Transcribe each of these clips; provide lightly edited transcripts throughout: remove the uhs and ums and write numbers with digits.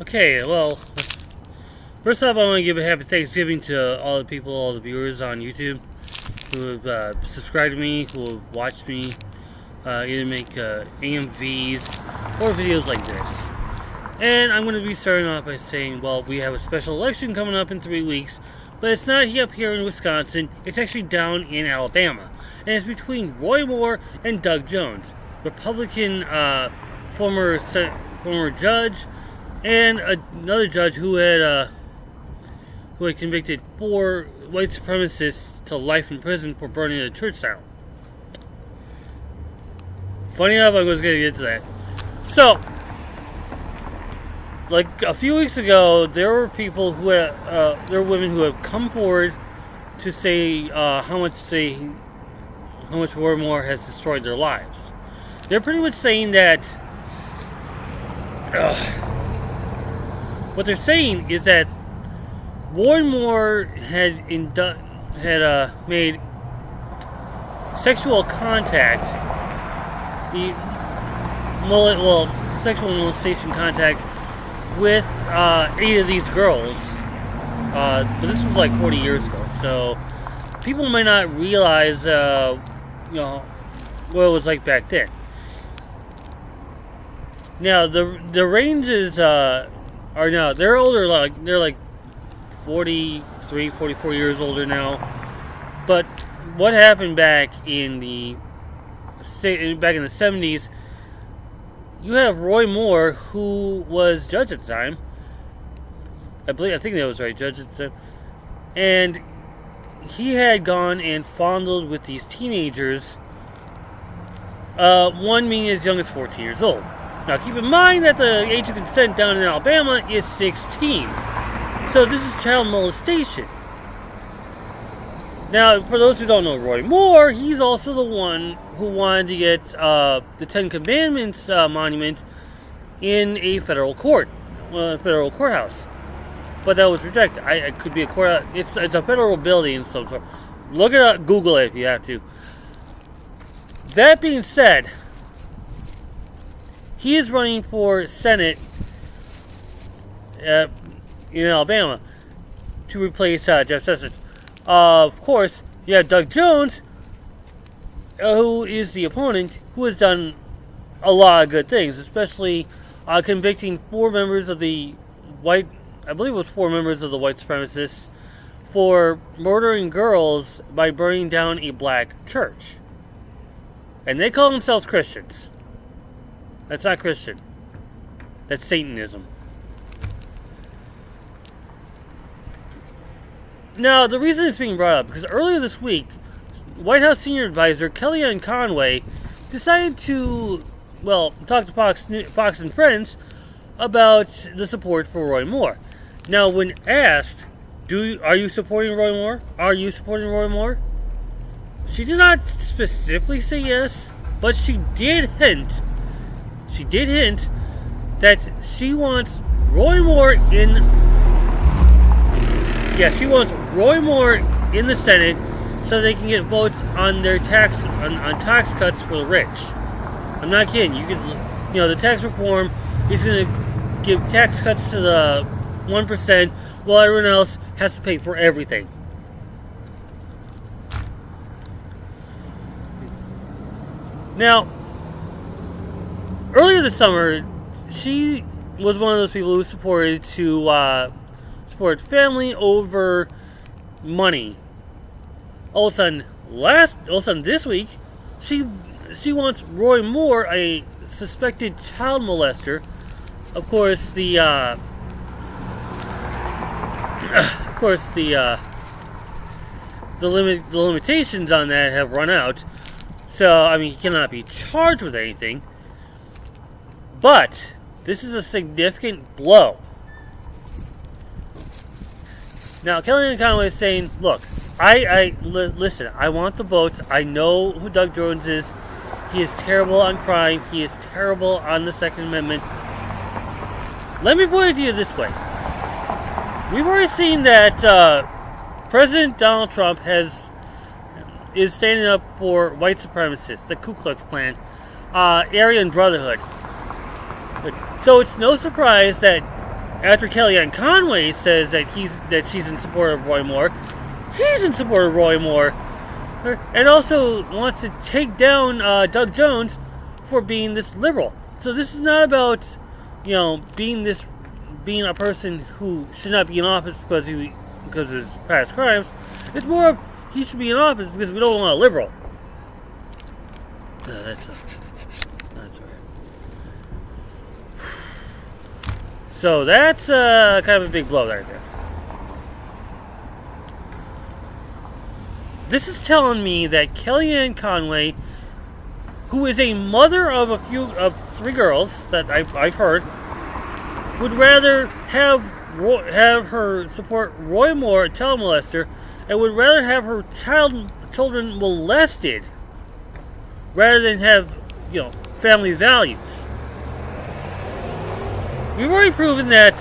Okay, well, first off, I want to give a happy Thanksgiving to all the people, all the viewers on YouTube who have subscribed to me, who have watched me either make AMVs or videos like this. And I'm going to be starting off by saying, well, we have a special election coming up in 3 weeks, but it's not up here in Wisconsin, it's actually down in Alabama. And it's between Roy Moore and Doug Jones, Republican former judge, and another judge who had convicted 4 white supremacists to life in prison for burning a church down. Funny enough, I was going to get to that. So, like a few weeks ago, there were people who had, there were women who have come forward to say how much Roy Moore has destroyed their lives. They're pretty much saying that. What they're saying is that Roy Moore had made sexual contact, sexual molestation contact with 8 of these girls. But this was like 40 years ago, so people might not realize, what it was like back then. Now the ranges are now, they're older, they're like 43, 44 years older now. But what happened back in the 70s, you have Roy Moore, who was judge at the time. I think that was right, judge at the time. And he had gone and fondled with these teenagers, one being as young as 14 years old. Now, keep in mind that the age of consent down in Alabama is 16. So this is child molestation. Now, for those who don't know Roy Moore, he's also the one who wanted to get the 10 Commandments monument in a federal courthouse. But that was rejected. It could be a courthouse. It's a federal building of some sort. Look it up, Google it if you have to. That being said, he is running for Senate in Alabama to replace Jeff Sessions. Of course, you have Doug Jones, who is the opponent, who has done a lot of good things, especially convicting 4 members of the white supremacists for murdering girls by burning down a black church. And they call themselves Christians. That's not Christian. That's Satanism. Now, the reason it's being brought up, because earlier this week, White House senior advisor Kellyanne Conway decided to, talk to Fox and Friends about the support for Roy Moore. Now, when asked, are you supporting Roy Moore? Are you supporting Roy Moore? She did not specifically say yes, but she did hint that she wants Roy Moore in the Senate so they can get votes on their tax cuts for the rich. I'm not kidding. The tax reform is going to give tax cuts to the 1%, while everyone else has to pay for everything. Now, earlier this summer, she was one of those people who supported family over money. All of a sudden this week, she wants Roy Moore, a suspected child molester. Of course, the limitations on that have run out. So, he cannot be charged with anything. But this is a significant blow. Now, Kellyanne Conway is saying, look, listen, I want the votes. I know who Doug Jones is. He is terrible on crime. He is terrible on the Second Amendment. Let me put it to you this way. We've already seen that President Donald Trump is standing up for white supremacists, the Ku Klux Klan, Aryan Brotherhood. So it's no surprise that after Kellyanne Conway says that she's in support of Roy Moore, he's in support of Roy Moore, and also wants to take down Doug Jones for being this liberal. So this is not about, being a person who should not be in office because of his past crimes. It's more of he should be in office because we don't want a liberal. That's all right. So that's kind of a big blow right there. This is telling me that Kellyanne Conway, who is a mother of three girls that I've heard, would rather have her support Roy Moore, a child molester, and would rather have her children molested rather than have family values. We've already proven that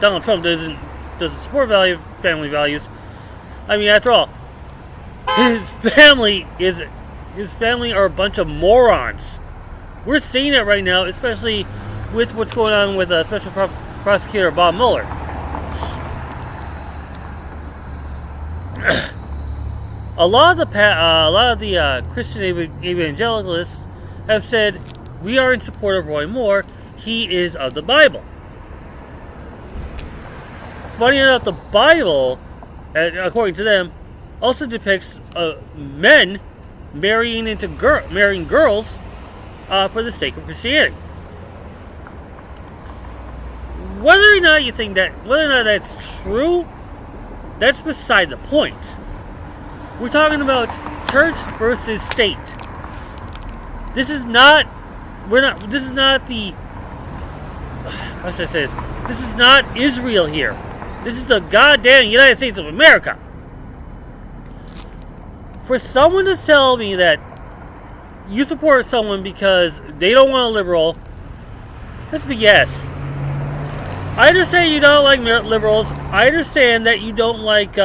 Donald Trump doesn't support family values. I mean, after all, his family are a bunch of morons. We're seeing it right now, especially with what's going on with Special Prosecutor Bob Mueller. A lot of the Christian evangelicalists have said we are in support of Roy Moore. He is of the Bible. Funny enough, the Bible, according to them, also depicts men marrying girls for the sake of Christianity. Whether or not that's true, that's beside the point. We're talking about church versus state. This is not the, how should I say this? This is not Israel here. This is the goddamn United States of America. For someone to tell me that you support someone because they don't want a liberal, that's BS. I understand you don't like liberals. I understand that you don't like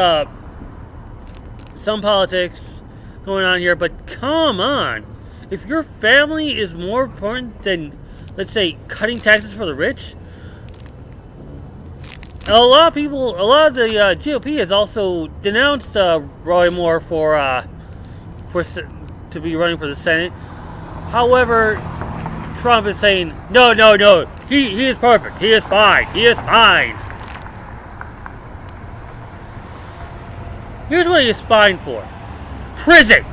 some politics going on here, but come on. If your family is more important than, let's say, cutting taxes for the rich, a lot of the GOP has also denounced Roy Moore to be running for the Senate. However, Trump is saying, no, he is perfect, he is fine. Here's what he is fine for: prison.